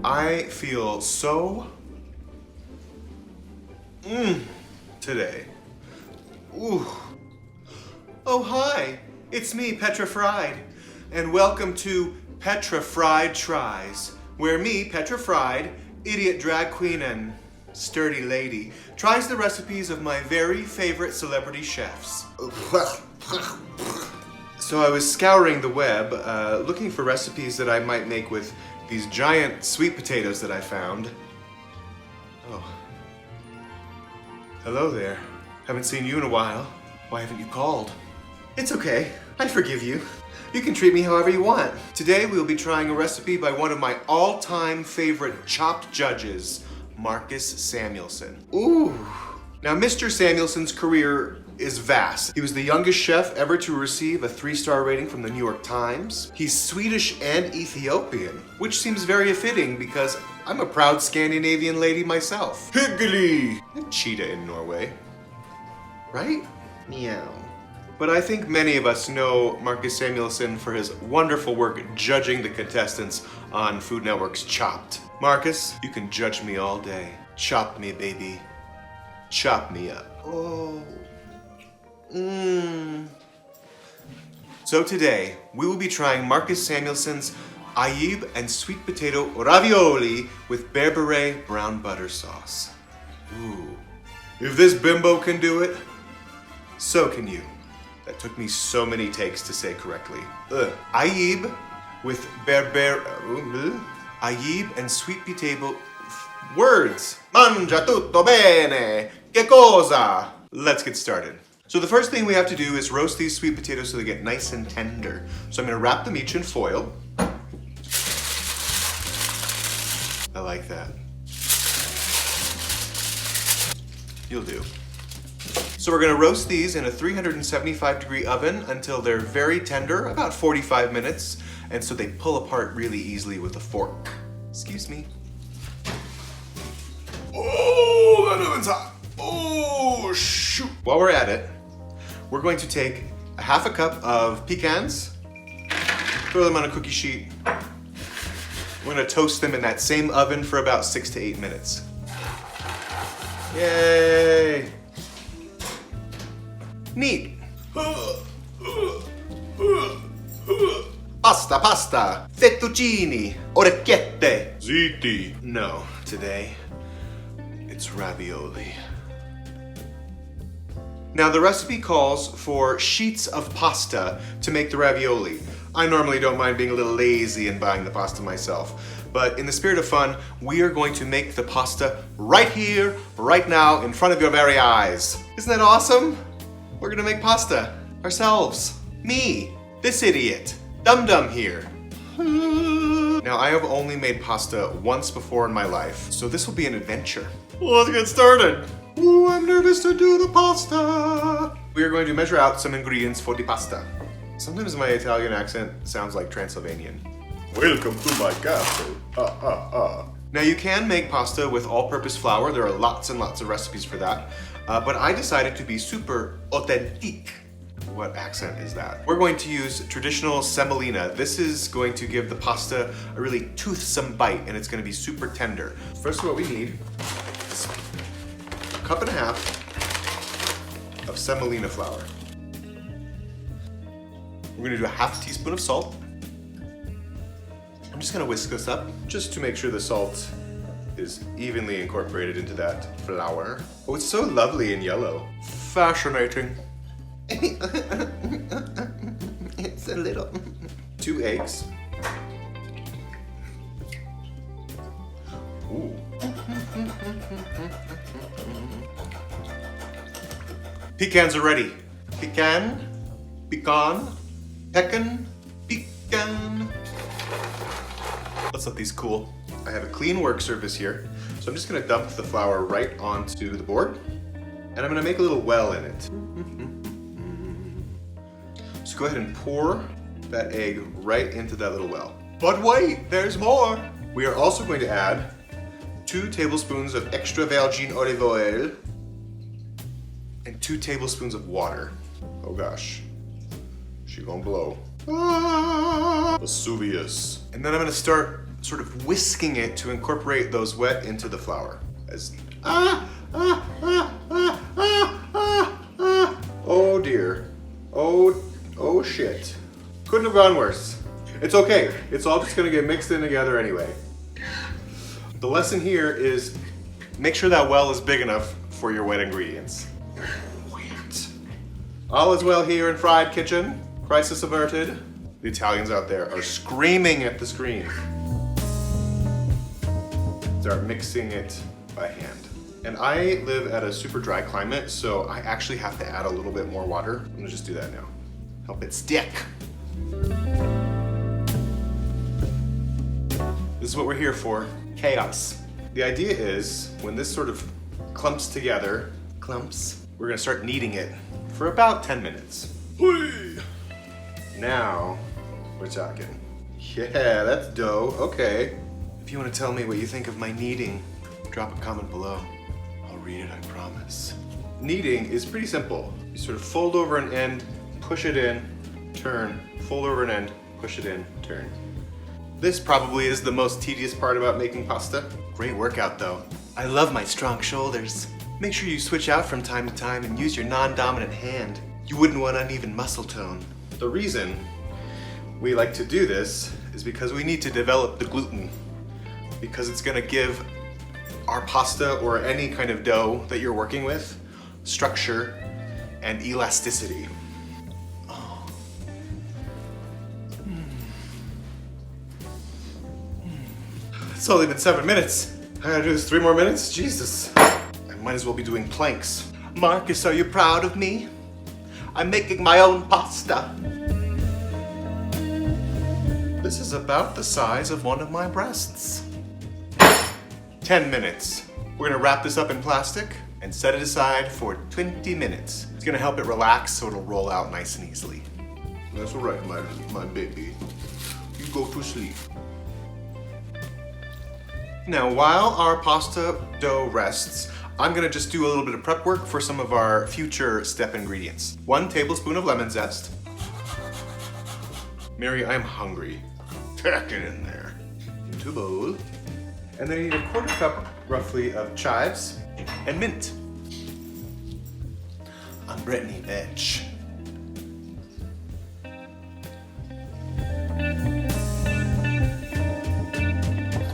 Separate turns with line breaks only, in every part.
I feel so today. Ooh. Oh hi, it's me, Petra Fried, and welcome to Petra Fried Tries, where me, Petra Fried, idiot drag queen and sturdy lady, tries the recipes of my very favorite celebrity chefs. So I was scouring the web, looking for recipes that I might make with these giant sweet potatoes that I found. Oh. Hello there. Haven't seen you in a while. Why haven't you called? It's okay. I forgive you. You can treat me however you want. Today we'll be trying a recipe by one of my all-time favorite chopped judges, Marcus Samuelsson. Ooh. Now, Mr. Samuelsson's career is vast. He was the youngest chef ever to receive a 3-star rating from the New York Times. He's Swedish and Ethiopian, which seems very fitting because I'm a proud Scandinavian lady myself. Hyggelig! A cheetah in Norway. Right? Meow. But I think many of us know Marcus Samuelsson for his wonderful work judging the contestants on Food Network's Chopped. Marcus, you can judge me all day. Chop me, baby. Chop me up. Oh. So today, we will be trying Marcus Samuelsson's Ayib and sweet potato ravioli with Berbere Brown Butter sauce. Ooh. If this bimbo can do it, so can you. That took me so many takes to say correctly. Ayib with Ayib and sweet potato... Words! Mangia tutto bene! Che cosa? Let's get started. So the first thing we have to do is roast these sweet potatoes so they get nice and tender. So I'm gonna wrap them each in foil. I like that. You'll do. So we're gonna roast these in a 375-degree oven until they're very tender, about 45 minutes, and so they pull apart really easily with a fork. Excuse me. Oh, that oven's hot. Oh, shoot. While we're at it, we're going to take a half a cup of pecans, throw them on a cookie sheet. We're gonna toast them in that same oven for about 6 to 8 minutes. Yay! Neat. Pasta, pasta, fettuccini, orecchiette. Ziti. No, today it's ravioli. Now the recipe calls for sheets of pasta to make the ravioli. I normally don't mind being a little lazy and buying the pasta myself, but in the spirit of fun, we are going to make the pasta right here, right now, in front of your very eyes. Isn't that awesome? We're gonna make pasta ourselves. Me, this idiot, dum-dum here. Now I have only made pasta once before in my life, so this will be an adventure. Let's get started. Ooh, I'm nervous to do the pasta. We are going to measure out some ingredients for the pasta. Sometimes my Italian accent sounds like Transylvanian. Welcome to my castle. Now you can make pasta with all-purpose flour. There are lots and lots of recipes for that. But I decided to be super authentique. What accent is that? We're going to use traditional semolina. This is going to give the pasta a really toothsome bite, and it's going to be super tender. First, what we need is a cup and a half of semolina flour. We're going to do a half teaspoon of salt. I'm just going to whisk this up just to make sure the salt is evenly incorporated into that flour. Oh, it's so lovely and yellow. Fascinating. It's a little. 2 eggs. Ooh. Pecans are ready. Pecan, pecan, pecan, pecan. Let's let these cool. I have a clean work surface here, so I'm just gonna dump the flour right onto the board, and I'm gonna make a little well in it. So go ahead and pour that egg right into that little well. But wait, there's more! We are also going to add 2 tablespoons of extra virgin olive oil and 2 tablespoons of water. Oh gosh, she gonna blow. Ah, Vesuvius. And then I'm gonna start sort of whisking it to incorporate those wet into the flour. Oh dear. Oh shit. Couldn't have gone worse. It's okay. It's all just gonna get mixed in together anyway. The lesson here is make sure that well is big enough for your wet ingredients. Wait. All is well here in Fried Kitchen. Crisis averted. The Italians out there are screaming at the screen. Start mixing it by hand. And I live at a super dry climate, so I actually have to add a little bit more water. I'm gonna just do that now. Help it stick. This is what we're here for, chaos. The idea is when this sort of clumps together, we're gonna start kneading it for about 10 minutes. Whee! Now, we're talking. Yeah, that's dough, okay. If you wanna tell me what you think of my kneading, drop a comment below. I'll read it, I promise. Kneading is pretty simple. You sort of fold over an end, push it in, turn, fold over an end, push it in, turn. This probably is the most tedious part about making pasta. Great workout though. I love my strong shoulders. Make sure you switch out from time to time and use your non-dominant hand. You wouldn't want uneven muscle tone. The reason we like to do this is because we need to develop the gluten, because it's gonna give our pasta or any kind of dough that you're working with structure and elasticity. Oh. It's only been 7 minutes. I gotta do this 3 more minutes? Jesus. I might as well be doing planks. Marcus, are you proud of me? I'm making my own pasta. This is about the size of one of my breasts. 10 minutes. We're gonna wrap this up in plastic and set it aside for 20 minutes. It's gonna help it relax so it'll roll out nice and easily. That's all right, my baby. You go to sleep. Now, while our pasta dough rests, I'm gonna just do a little bit of prep work for some of our future step ingredients. 1 tablespoon of lemon zest. Mary, I'm hungry. Pack it in there. Into a bowl. And then you need a 1/4 cup, roughly, of chives and mint. I'm Brittany, bitch.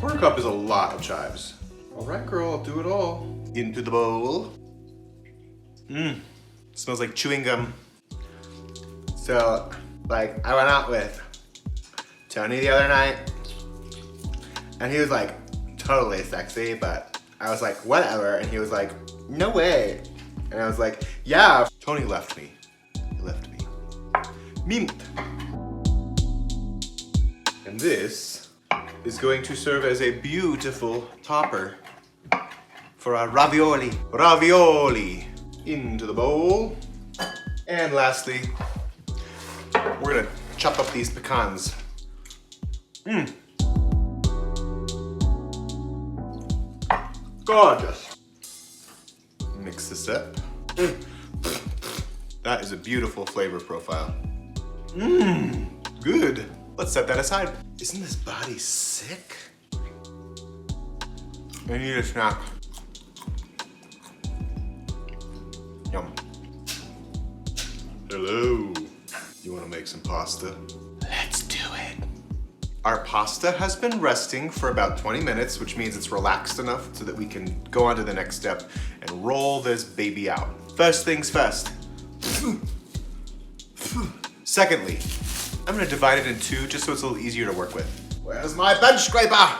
1/4 cup is a lot of chives. All right, girl, I'll do it all. Into the bowl. Smells like chewing gum. So, like, I went out with Tony the other night, and he was like, totally sexy, but I was like, whatever, and he was like, no way. And I was like, yeah. Tony left me. He left me. Mint. And this is going to serve as a beautiful topper for our ravioli. Ravioli into the bowl. And lastly, we're gonna chop up these pecans. Gorgeous. Mix this up. That is a beautiful flavor profile. Good. Let's set that aside. Isn't this body sick? I need a snack. Yum. Hello. You want to make some pasta? Let's do it. Our pasta has been resting for about 20 minutes, which means it's relaxed enough so that we can go on to the next step and roll this baby out. First things first. Secondly, I'm gonna divide it in 2 just so it's a little easier to work with. Where's my bench scraper?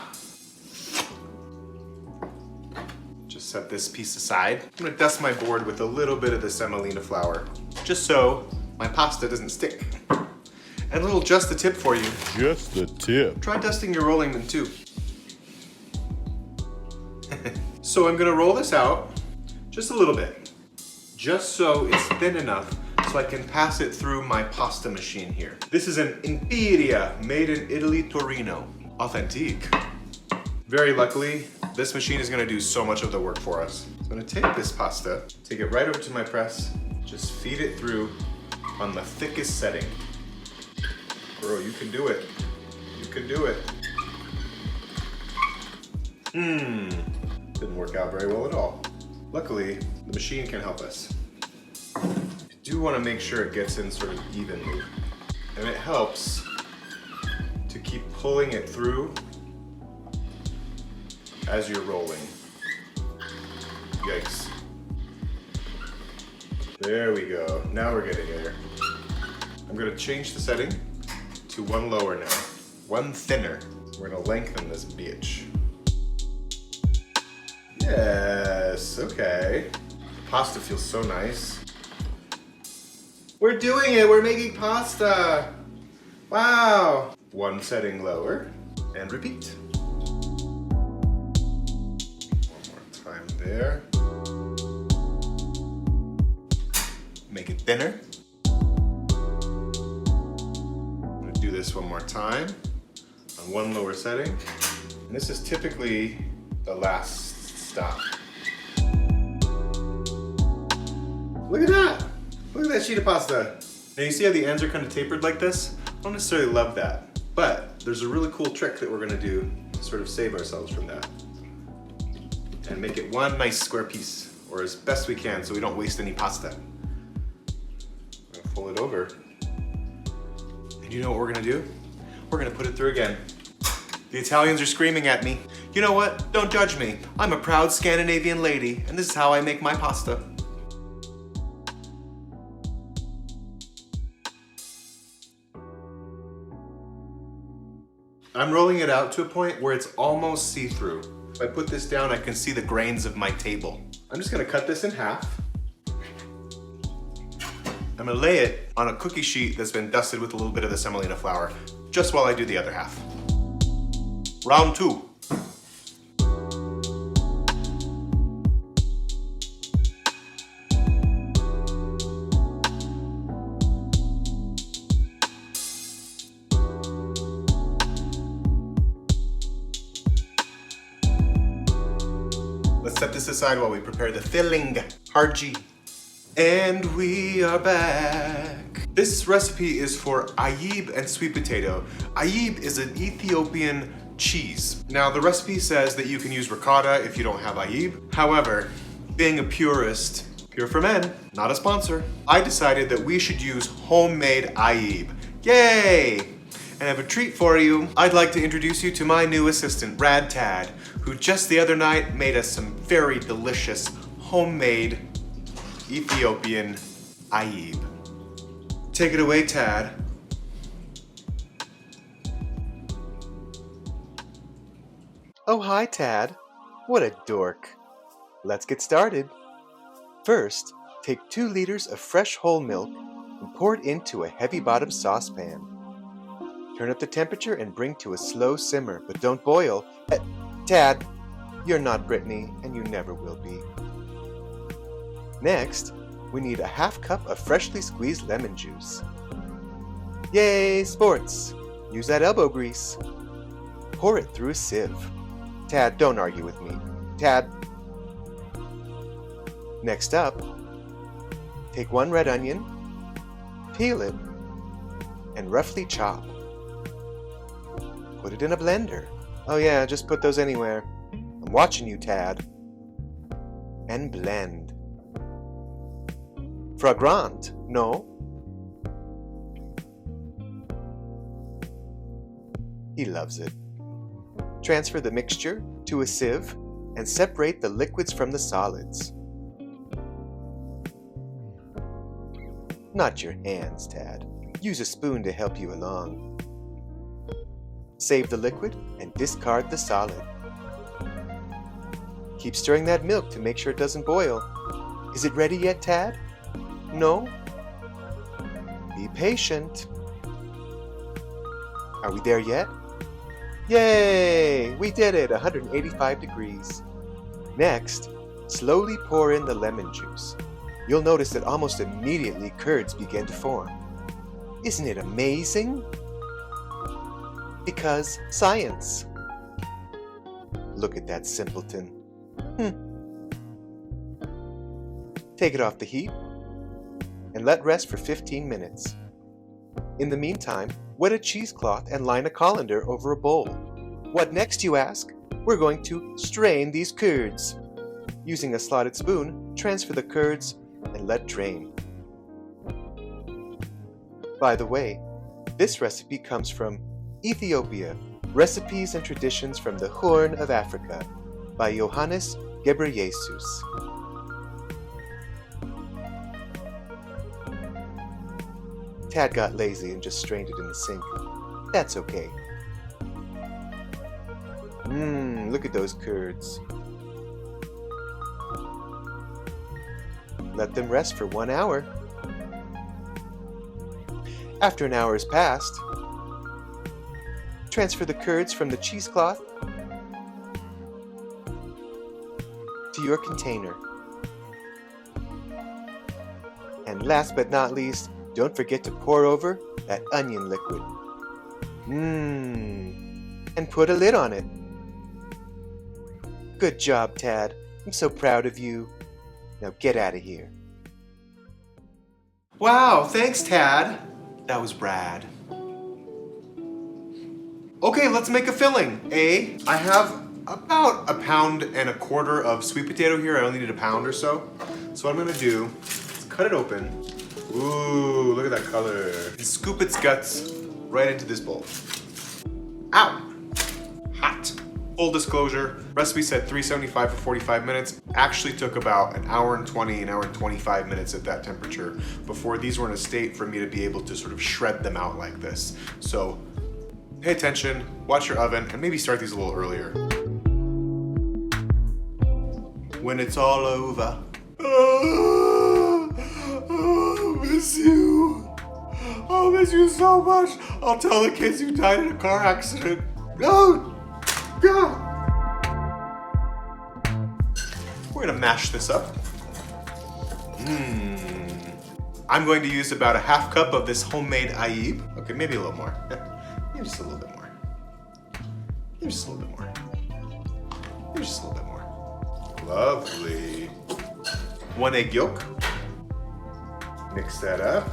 Just set this piece aside. I'm gonna dust my board with a little bit of the semolina flour, just so my pasta doesn't stick. And a little just the tip for you.
Just the tip.
Try dusting your rolling pin too. So I'm gonna roll this out just a little bit, just so it's thin enough so I can pass it through my pasta machine here. This is an Imperia made in Italy, Torino. Authentique. Very luckily, this machine is gonna do so much of the work for us. I'm gonna take this pasta, take it right over to my press, just feed it through on the thickest setting. Girl, you can do it. You can do it. Didn't work out very well at all. Luckily, the machine can help us. You do want to make sure it gets in sort of evenly. And it helps to keep pulling it through as you're rolling. Yikes. There we go. Now we're getting there. I'm going to change the setting to one lower now. One thinner. We're going to lengthen this bitch. Yes, okay. Pasta feels so nice. We're doing it! We're making pasta! Wow! One setting lower, and repeat. One more time there. Make it thinner. I'm gonna do this one more time on one lower setting. And this is typically the last stop. Look at that! Look at that sheet of pasta. Now you see how the ends are kind of tapered like this? I don't necessarily love that, but there's a really cool trick that we're gonna do to sort of save ourselves from that. And make it one nice square piece, or as best we can so we don't waste any pasta. I'm gonna fold it over. And you know what we're gonna do? We're gonna put it through again. The Italians are screaming at me. You know what? Don't judge me. I'm a proud Scandinavian lady, and this is how I make my pasta. I'm rolling it out to a point where it's almost see-through. If I put this down, I can see the grains of my table. I'm just gonna cut this in half. I'm gonna lay it on a cookie sheet that's been dusted with a little bit of the semolina flour, just while I do the other half. Round 2. Let's set this aside while we prepare the filling. Harji. And we are back. This recipe is for Ayib and sweet potato. Ayib is an Ethiopian cheese. Now the recipe says that you can use ricotta if you don't have Ayib. However, being a purist, pure for men, not a sponsor, I decided that we should use homemade Ayib. Yay! And I have a treat for you. I'd like to introduce you to my new assistant, Rad Tad, who just the other night made us some very delicious homemade Ethiopian Ayib. Take it away, Tad. Oh, hi, Tad. What a dork. Let's get started. First, take 2 liters of fresh whole milk and pour it into a heavy-bottom saucepan. Turn up the temperature and bring to a slow simmer, but don't boil. Tad, you're not Brittany, and you never will be. Next, we need a ½ cup of freshly squeezed lemon juice. Yay, sports! Use that elbow grease. Pour it through a sieve. Tad, don't argue with me. Tad. Next up, take 1 red onion, peel it, and roughly chop. Put it in a blender. Oh yeah, just put those anywhere. I'm watching you, Tad. And blend. Fragrant, no? He loves it. Transfer the mixture to a sieve and separate the liquids from the solids. Not your hands, Tad. Use a spoon to help you along. Save the liquid and discard the solid. Keep stirring that milk to make sure it doesn't boil. Is it ready yet, Tad? No? Be patient. Are we there yet? Yay! We did it! 185 degrees. Next, slowly pour in the lemon juice. You'll notice that almost immediately curds begin to form. Isn't it amazing? Because science. Look at that simpleton. Take it off the heat and let rest for 15 minutes. In the meantime, wet a cheesecloth and line a colander over a bowl. What next, you ask?
we're going to strain these curds. Using a slotted spoon, transfer the curds and let drain. By the way, this recipe comes from Ethiopia, Recipes and Traditions from the Horn of Africa by Yohanis Gebreyesus. Tad got lazy and just strained it in the sink. That's okay. Look at those curds. Let them rest for 1 hour. After an hour has passed, transfer the curds from the cheesecloth to your container. And last but not least, don't forget to pour over that onion liquid. And put a lid on it. Good job, Tad. I'm so proud of you. Now get out of here.
Wow, thanks, Tad. That was rad. Okay, let's make a filling. I have about 1.25 pounds of sweet potato here. I only need 1 pound or so. So what I'm gonna do is cut it open. Ooh, look at that color. And scoop its guts right into this bowl. Ow! Hot. Full disclosure, recipe said 375 for 45 minutes. Actually took about 1 hour and 20, 1 hour and 25 minutes at that temperature before these were in a state for me to be able to sort of shred them out like this. So pay attention, watch your oven, and maybe start these a little earlier. When it's all over, I'll miss you. I'll miss you so much. I'll tell the kids you died in a car accident. No! God! We're gonna mash this up. I'm going to use about 1/2 cup of this homemade Ayib. Okay, maybe a little more. Maybe just a little bit more. Maybe just a little bit more. Maybe just a little bit more. Lovely. 1 egg yolk. Mix that up.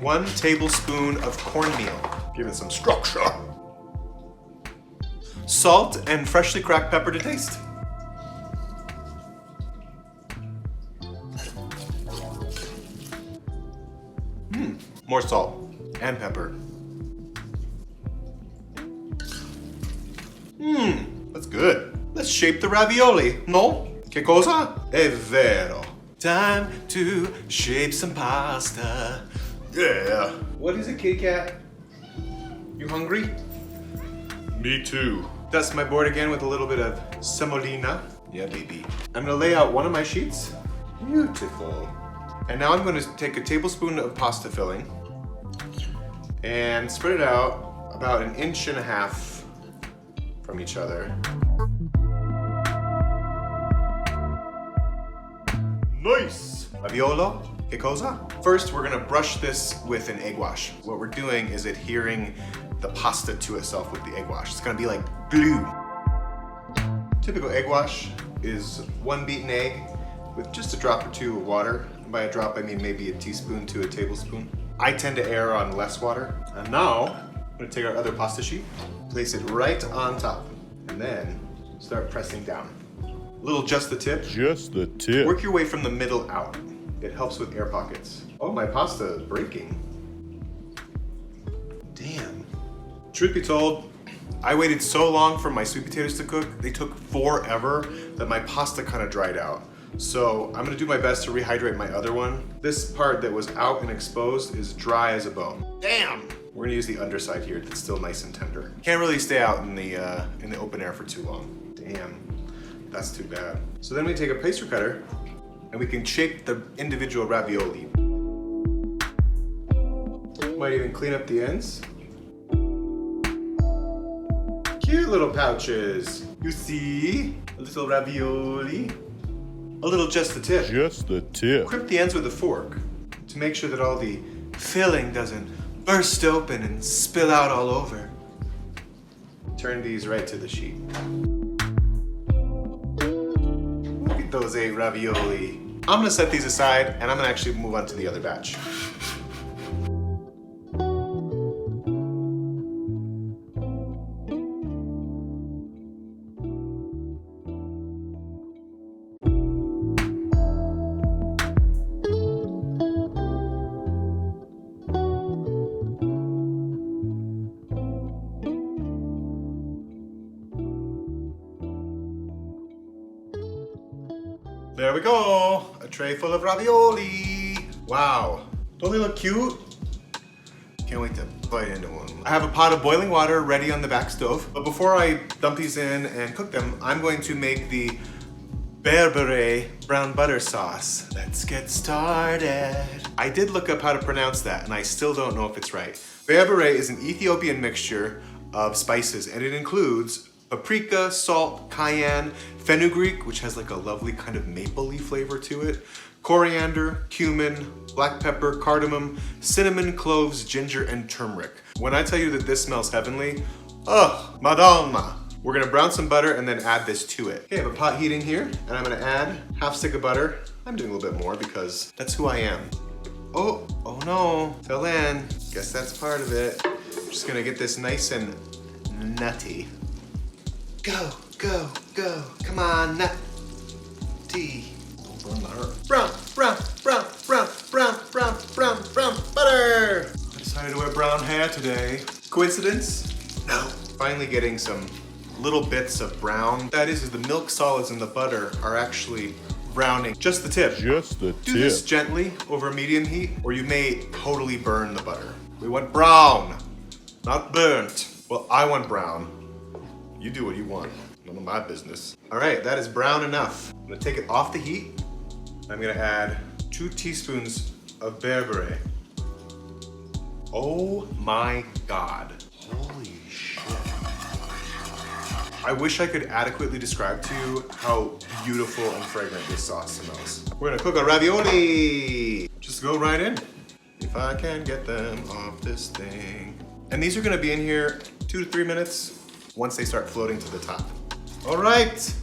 1 tablespoon of cornmeal. Give it some structure. Salt and freshly cracked pepper to taste. More salt and pepper. That's good. Let's shape the ravioli, no? Che cosa? È vero. Time to shape some pasta. Yeah. What is it, kitty cat? You hungry? Me too. Dust my board again with a little bit of semolina. Yeah, baby. I'm gonna lay out one of my sheets. Beautiful. And now I'm gonna take a tablespoon of pasta filling and spread it out about 1.5 inches from each other. Nice! Raviolo, che cosa? First, we're gonna brush this with an egg wash. What we're doing is adhering the pasta to itself with the egg wash. It's gonna be like glue. Typical egg wash is 1 beaten egg with just a drop or 2 of water. And by a drop, I mean maybe a teaspoon to a tablespoon. I tend to err on less water. And now, I'm gonna take our other pasta sheet, place it right on top, and then start pressing down. A little just the tip.
Just the tip.
Work your way from the middle out. It helps with air pockets. Oh, my pasta is breaking. Damn. Truth be told, I waited so long for my sweet potatoes to cook. They took forever that my pasta kind of dried out. So I'm gonna do my best to rehydrate my other one. This part that was out and exposed is dry as a bone. Damn! We're gonna use the underside here that's still nice and tender. Can't really stay out in the open air for too long. Damn, that's too bad. So then we take a pastry cutter and we can shape the individual ravioli. Might even clean up the ends. Cute little pouches. You see? A little ravioli. A little just the tip.
Just the tip.
Crimp the ends with a fork to make sure that all the filling doesn't burst open and spill out all over. Turn these right to the sheet. Look at those 8 ravioli. I'm gonna set these aside and I'm gonna actually move on to the other batch. we go. A tray full of ravioli. Wow. Don't they look cute? Can't wait to bite into one. I have a pot of boiling water ready on the back stove. But before I dump these in and cook them, I'm going to make the Berbere Brown Butter sauce. Let's get started. I did look up how to pronounce that, and I still don't know if it's right. Berbere is an Ethiopian mixture of spices, and it includes paprika, salt, cayenne, fenugreek, which has like a lovely kind of maple-y flavor to it, coriander, cumin, black pepper, cardamom, cinnamon, cloves, ginger, and turmeric. When I tell you that this smells heavenly, ugh, Madonna. We're gonna brown some butter and then add this to it. Okay, I have a pot heating here, and I'm gonna add half stick of butter. I'm doing a little bit more because that's who I am. Oh no, till then, guess that's part of it. I'm just gonna get this nice and nutty. Go, go, go, come on, nutty. Don't burn the herb. Brown butter. I decided to wear brown hair today. Coincidence? No. Finally getting some little bits of brown. That is the milk solids in the butter are actually browning. Just the tip.
Just the tip.
Do this gently over medium heat, or you may totally burn the butter. We want brown, not burnt. Well, I want brown. You do what you want. None of my business. All right, that is brown enough. I'm gonna take it off the heat. I'm gonna add 2 teaspoons of berbere. Oh my God. Holy shit. I wish I could adequately describe to you how beautiful and fragrant this sauce smells. We're gonna cook our ravioli. Just go right in. If I can get them off this thing. And these are gonna be in here 2 to 3 minutes once they start floating to the top. All right.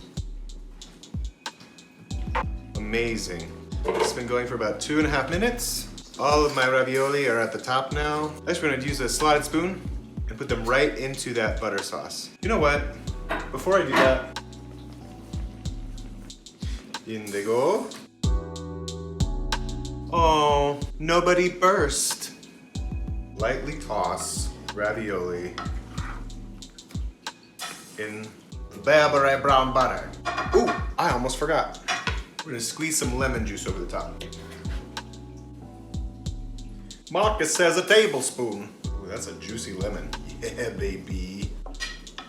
Amazing. It's been going for about 2.5 minutes. All of my ravioli are at the top now. Next, we're gonna use a slotted spoon and put them right into that butter sauce. You know what? Before I do that, in they go. Oh, nobody burst. Lightly toss ravioli in Berbere Brown Butter. Ooh, I almost forgot. We're gonna squeeze some lemon juice over the top. Marcus says a tablespoon. Ooh, that's a juicy lemon. Yeah, baby.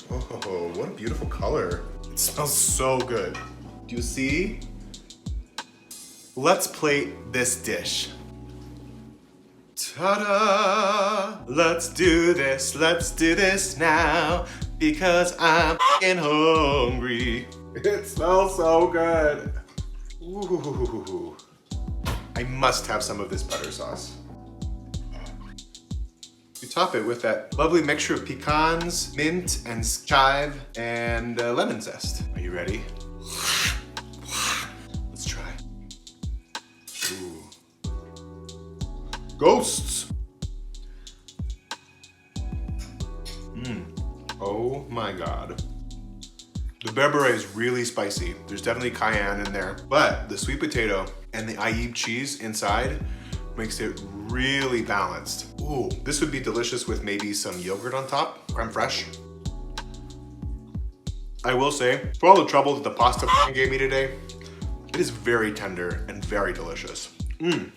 Oh, what a beautiful color. It smells so good. Do you see? Let's plate this dish. Ta-da! Let's do this now, because I'm f***ing hungry. It smells so good. Ooh. I must have some of this butter sauce. We top it with that lovely mixture of pecans, mint, and chive, and lemon zest. Are you ready? Let's try. Ooh. Ghosts! Oh my God. The berbere is really spicy. There's definitely cayenne in there, but the sweet potato and the Ayib cheese inside makes it really balanced. Ooh, this would be delicious with maybe some yogurt on top, creme fraiche. I will say, for all the trouble that the pasta gave me today, it is very tender and very delicious.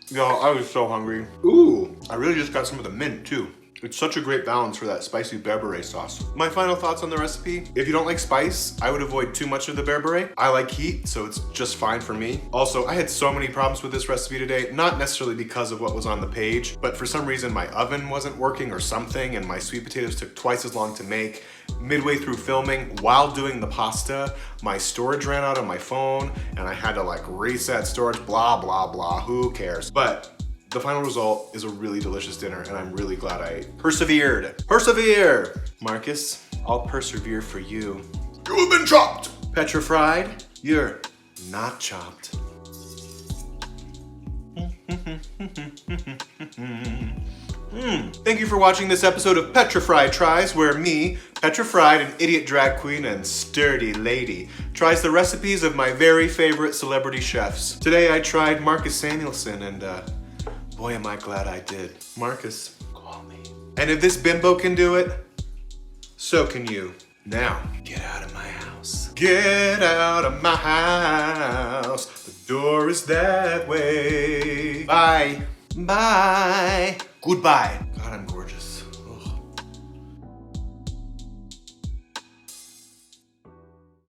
Y'all, I was so hungry. Ooh, I really just got some of the mint too. It's such a great balance for that spicy berbere sauce. My final thoughts on the recipe. If you don't like spice, I would avoid too much of the berbere. I like heat, so it's just fine for me. Also, I had so many problems with this recipe today, not necessarily because of what was on the page, but for some reason my oven wasn't working or something, and my sweet potatoes took twice as long to make. Midway through filming, while doing the pasta, my storage ran out on my phone, and I had to like reset storage, blah, blah, blah, who cares? But the final result is a really delicious dinner, and I'm really glad I persevered. Persevere! Marcus, I'll persevere for you. You have been chopped! Petra Fried, you're not chopped. Thank you for watching this episode of Petra Fried Tries, where me, Petra Fried, an idiot drag queen and sturdy lady, tries the recipes of my very favorite celebrity chefs. Today I tried Marcus Samuelsson, and boy, am I glad I did. Marcus, call me. And if this bimbo can do it, so can you. Now, get out of my house. Get out of my house. The Door is that way. Bye. Bye. Goodbye.